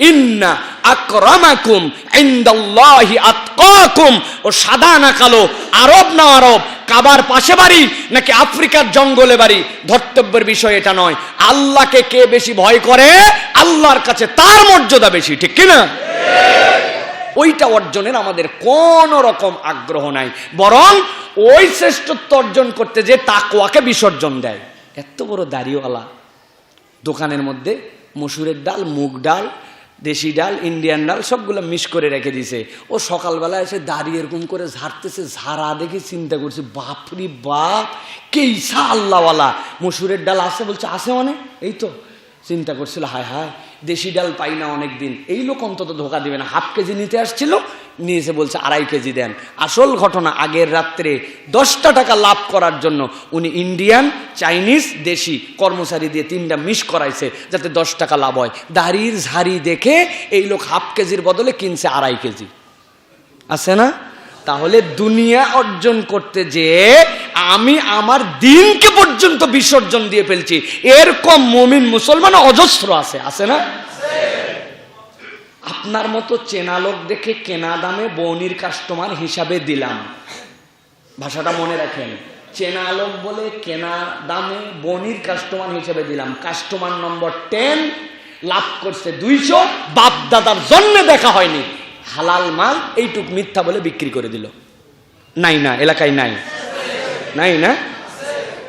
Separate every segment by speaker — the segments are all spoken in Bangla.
Speaker 1: ইন্না আকরামাকুম ইনদাল্লাহি আতকাকুম। ও সাদা না কালো, আরব না আরব, কাবার পাশে বাড়ি নাকি আফ্রিকার জঙ্গলে বাড়ি, ধর্তব্যের বিষয় এটা নয়। আল্লাহকে কে বেশি ভয় করে, আল্লাহর কাছে তার মর্যাদা বেশি, ঠিক কিনা? ওইটা অর্জনের আমাদের কোন রকম আগ্রহ নাই, বরং ওই শ্রেষ্ঠত্ব অর্জন করতে যে তাকওয়াকে বিসর্জন দেয়। এত বড় দাড়িওয়ালা দোকানের মধ্যে মসুরের ডাল, মুগ ডাল, দেশি ডাল, ইন্ডিয়ান ডাল সবগুলো মিশ করে রেখে দিছে। ও সকালবেলা এসে দাঁড়িয়ে এরকম করে ঝাড়তেছে, ঝাড়া দেখে চিন্তা করছে, বাপরি বাপ কেইসা আল্লাহওয়ালা। মসুরের ডাল আছে বলছে, আছে মানে এই তো। চিন্তা করছিল, হায় হায় দেশি ডাল পাই না অনেকদিন, এই লোক অন্তত ধোকা দিবে না। হাফ কেজি নিতে আসছিল, নিয়েছে বলছে 2.5 কেজি দেন। আসল ঘটনা, আগের রাত্রে 10টা টাকা লাভ করার জন্য উনি ইন্ডিয়ান, চাইনিজ, দেশি কর্মচারী দিয়ে 3টা মিশ করাইছে যাতে 10 টাকা লাভ হয়। দাড়ির ঝাড়ি দেখে এই লোক হাফ কেজির বদলে কিনছে 2.5 কেজি। আছে না? তাহলে দুনিয়া অর্জন করতে যে আমি আমার দিনকে পর্যন্ত বিসর্জন দিয়ে ফেলছি, এরকম মুমিন মুসলমান অজস্র আছে। আছে না? আপনার মতো চেনা লোক দেখে কেনা দামে বনির কাস্টমার হিসাবে দিলাম। ভাষাটা মনে রাখেন, চেনা লোক বলে কেনা দামে বনির কাস্টমার হিসাবে দিলাম। কাস্টমার নম্বর 10, লাভ করছে 200, বাপ দাদার জন্মে দেখা হয়নি, হালাল মাল এইটুক মিথ্যা বলে বিক্রি করে দিল। নাই না এলাকায়? নাই নাই না?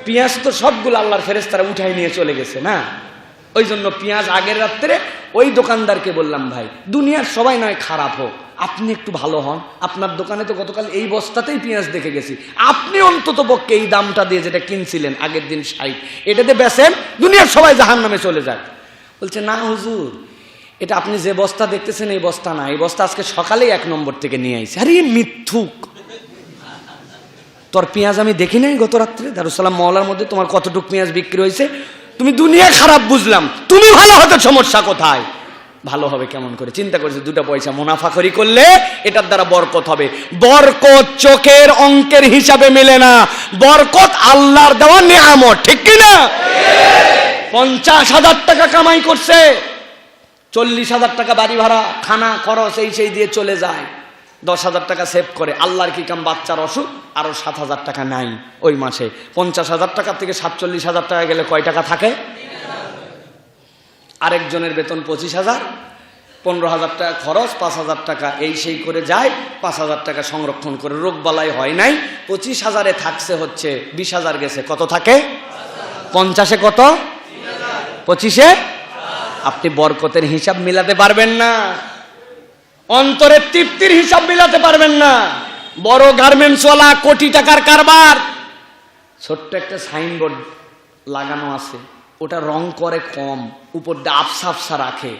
Speaker 1: পেঁয়াজ তো সবগুলো আল্লাহর ফেরেশতারা উঠাই নিয়ে চলে গেছে না। ওই জন্য পেঁয়াজ আগের রাত্রে ওই দোকানদারকে বললাম, ভাই দুনিয়ার সবাই নয় খারাপ হোক, আপনি একটু ভালো হন। আপনার দোকানে তো গতকাল এই বস্তাতেই পেঁয়াজ দেখে গেছি, আপনি অন্তত পক্ষে এই দামটা দিয়ে যেটা কিনছিলেন আগের দিন 60, এটাতে বেচেন, দুনিয়ার সবাই জাহান্নামে চলে যায়। বলছে, না হুজুর, এটা আপনি যে বস্তা দেখতেছেন এই বস্তা না, এই বস্তা আজকে সকালেই 1 নম্বর থেকে নিয়ে আইছে। আরে মিথ্যুক, তোর পেঁয়াজ আমি দেখি নাই গত রাত্রে দারুসালাম মহলার মধ্যে তোমার কতটুক পেঁয়াজ বিক্রি হয়েছে। তুমি দুনিয়া খারাপ বুঝলাম, তুমি ভালো হতে সমস্যা কোথায়? ভালো হবে কেমন করে? চিন্তা করেছে 2টা পয়সা মুনাফাখরি করলে এটার দ্বারা বরকত হবে। বরকত চোখের অঙ্কের হিসাবে মেলে না, বরকত আল্লাহর দেওয়া নিয়ামত, ঠিক কিনা? 50,000 টাকা কামাই করছে, 40,000 টাকা বাড়ি ভাড়া, খানা খরচ এই সেই দিয়ে চলে যায়, 10,000 টাকা সেভ করে। আল্লাহর কি কাম, বাচ্চার অসুখ, আরো 7,000 টাকা নাই ওই মাসে। 50,000 টাকা থেকে 47,000 টাকা গেলে কয় টাকা থাকে? আরেকজনের বেতন 25,000, 15,000 টাকা খরচ, 5,000 টাকা এই সেই করে যায়, 5,000 টাকা সংরক্ষণ করে। রোগ বালাই হয় নাই, 25,000-এ থাকছে হচ্ছে 20,000 গেছে, কত থাকে? 50-এ কত? 25-এ আপনি বরকতের হিসাব মিলাতে পারবেন না, অন্তরের তৃপ্তির হিসাব মিলাতে পারবেন না। বড় গার্মেন্টসওয়ালা, কোটি টাকার কারবার, ছোট্ট একটা সাইনবোর্ড লাগানো আছে, ওটা রং করে কম, উপর দিয়ে আফসা আফসা রাখে,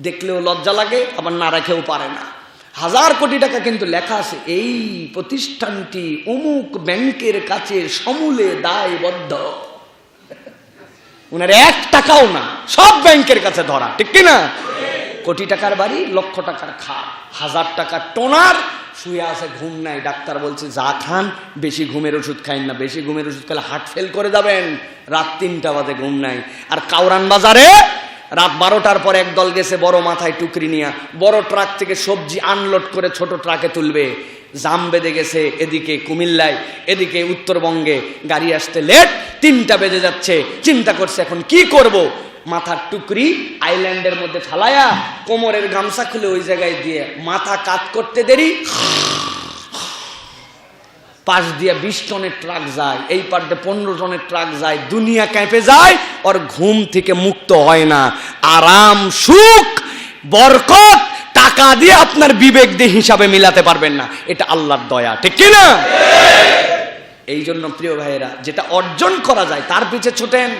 Speaker 1: দেখলেও লজ্জা লাগে, আবার না রাখেও পারে না। 1000 কোটি টাকা কিন্তু লেখা আছে, এই প্রতিষ্ঠানটি অমুক ব্যাংকের কাছে সমূলে দায়বদ্ধ। উনার 1 টাকাও না, সব ব্যাংকের কাছে ধরা, ঠিক কিনা? কোটি টাকার বাড়ি, লক্ষ টাকার খাট, 1000 টাকার টোনার, শুয়ে আছে, ঘুম নাই। ডাক্তার বলছে যা খান, বেশি ঘুমের ওষুধ খাইন না, বেশি ঘুমের ওষুধ খেলে হার্ট ফেল করে যাবেন। রাত 3টা বাজে ঘুম নাই। আর কাউরান বাজারে রাত 12টার পর একদল গেছে বড় মাথায় টুকরি নিয়ে, বড় ট্রাক থেকে সবজি আনলোড করে ছোট ট্রাকে তুলবে। জাম বেঁধে গেছে এদিকে কুমিল্লায়, এদিকে উত্তরবঙ্গে, গাড়ি আসতে লেট, 3টা বেজে যাচ্ছে। চিন্তা করছে এখন কি করব। মাথার টুকরি আইল্যান্ডের মধ্যে ফালায়া কোমরের গামছা খুলে ওই জায়গায় দিয়ে মাথা কাত করতে দেরি, পাশ দিয়ে 20 টনের ট্রাক যায়, এই পার দিয়ে 15 টনের ট্রাক যায়, দুনিয়া কেঁপে যায়, ওর ঘুম থেকে মুক্ত হয় না। আরাম, সুখ, বরকত টাকা দিয়ে আপনার বিবেক দিয়ে হিসাবে মিলাতে পারবেন না, এটা আল্লাহর দয়া, ঠিক কিনা? এই জন্য প্রিয় ভাইয়েরা, যেটা অর্জন করা যায় তার পিছে ছুটেন,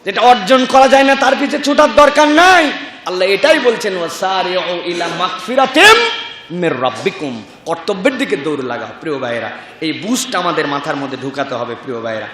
Speaker 1: যেটা অর্জন করা যায় না তার পিছে ছুটার দরকার নাই। আল্লাহ এটাই বলছেন, ওয়াসারিউ ইলা মাগফিরাতিম মির রাব্বিকুম, কর্তব্যের দিকে দৌড় লাগাও। প্রিয় ভাইয়েরা, এই বুস্ট আমাদের মাথার মধ্যে ঢুকাতে হবে প্রিয় ভাইয়েরা।